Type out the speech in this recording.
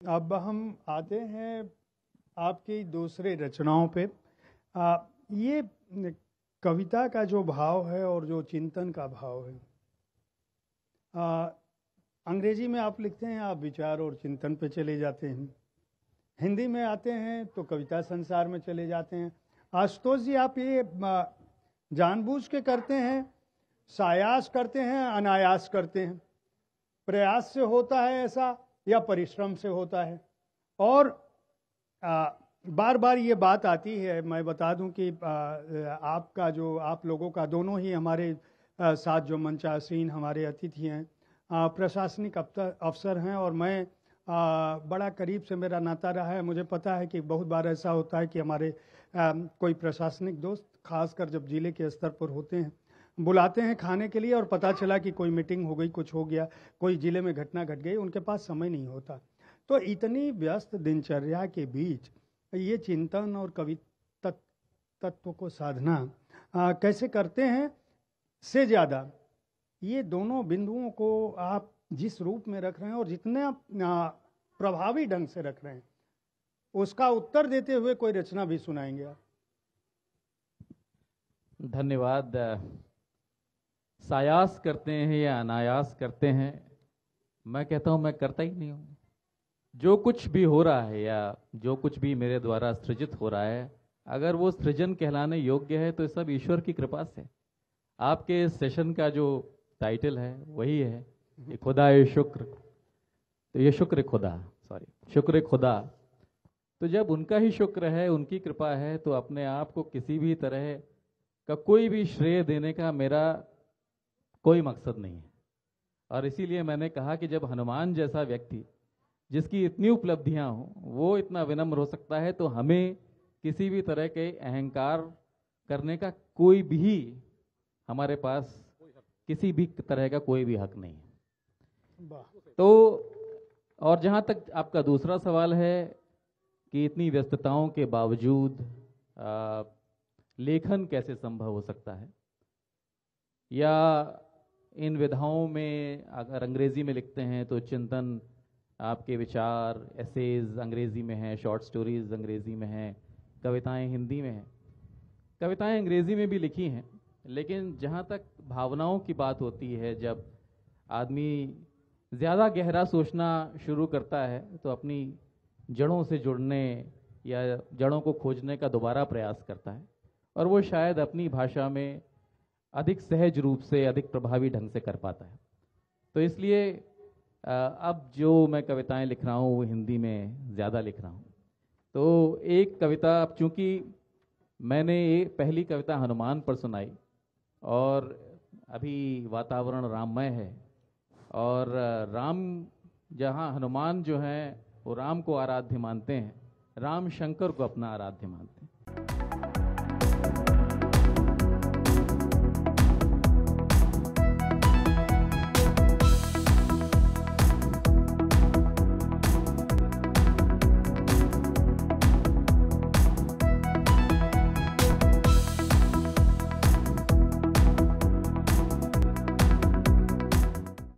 अब हम आते हैं आपकी दूसरी रचनाओं पे। ये कविता का जो भाव है और जो चिंतन का भाव है, अंग्रेजी में आप लिखते हैं, आप विचार और चिंतन पे चले जाते हैं। हिंदी में आते हैं तो कविता संसार में चले जाते हैं। आशुतोष जी, आप ये जानबूझ के करते हैं, सायास करते हैं, अनायास करते हैं? प्रयास से होता है ऐसा या परिश्रम से होता है? और बार बार ये बात आती है, मैं बता दूं कि आपका जो, आप लोगों का, दोनों ही हमारे साथ जो मंचासीन हमारे अतिथि हैं प्रशासनिक अफसर हैं, और मैं बड़ा करीब से मेरा नाता रहा है। मुझे पता है कि बहुत बार ऐसा होता है कि हमारे कोई प्रशासनिक दोस्त, खासकर जब जिले के स्तर पर होते हैं, बुलाते हैं खाने के लिए, और पता चला कि कोई मीटिंग हो गई, कुछ हो गया, कोई जिले में घटना घट गई, उनके पास समय नहीं होता। तो इतनी व्यस्त दिनचर्या के बीच ये चिंतन और कवि तत्व को साधना कैसे करते हैं? से ज़्यादा ये दोनों बिंदुओं को आप जिस रूप में रख रहे हैं और जितने प्रभावी ढंग से रख रहे हैं, उसका उत्तर देते हुए कोई रचना भी सुनाएंगे आप? धन्यवाद। सायास करते हैं या अनायास करते हैं, मैं कहता हूं मैं करता ही नहीं हूं। जो कुछ भी हो रहा है या जो कुछ भी मेरे द्वारा सृजित हो रहा है, अगर वो सृजन कहलाने योग्य है तो सब ईश्वर की कृपा से। आपके इस सेशन का जो टाइटल है वही है कि खुदा ए शुक्र। तो ये शुक्र खुदा, शुक्र खुदा। तो जब उनका ही शुक्र है, उनकी कृपा है, तो अपने आप को किसी भी तरह का कोई भी श्रेय देने का मेरा कोई मकसद नहीं है। और इसीलिए मैंने कहा कि जब हनुमान जैसा व्यक्ति, जिसकी इतनी उपलब्धियां हो, वो इतना विनम्र हो सकता है, तो हमें किसी भी तरह के अहंकार करने का कोई भी, हमारे पास किसी भी तरह का कोई भी हक नहीं है। तो और जहां तक आपका दूसरा सवाल है कि इतनी व्यस्तताओं के बावजूद लेखन कैसे संभव हो सकता है, या इन विधाओं में अगर अंग्रेजी में लिखते हैं तो चिंतन, आपके विचार, एसेज अंग्रेजी में हैं, शॉर्ट स्टोरीज अंग्रेजी में हैं, कविताएं हिंदी में हैं। कविताएं अंग्रेजी में भी लिखी हैं, लेकिन जहाँ तक भावनाओं की बात होती है, जब आदमी ज़्यादा गहरा सोचना शुरू करता है तो अपनी जड़ों से जुड़ने या जड़ों को खोजने का दोबारा प्रयास करता है, और वो शायद अपनी भाषा में अधिक सहज रूप से, अधिक प्रभावी ढंग से कर पाता है। तो इसलिए अब जो मैं कविताएं लिख रहा हूँ वो हिंदी में ज़्यादा लिख रहा हूँ। तो एक कविता, अब चूँकि मैंने पहली कविता हनुमान पर सुनाई, और अभी वातावरण राममय है, और राम, जहाँ हनुमान जो हैं वो राम को आराध्य मानते हैं, राम शंकर को अपना आराध्य मानते हैं।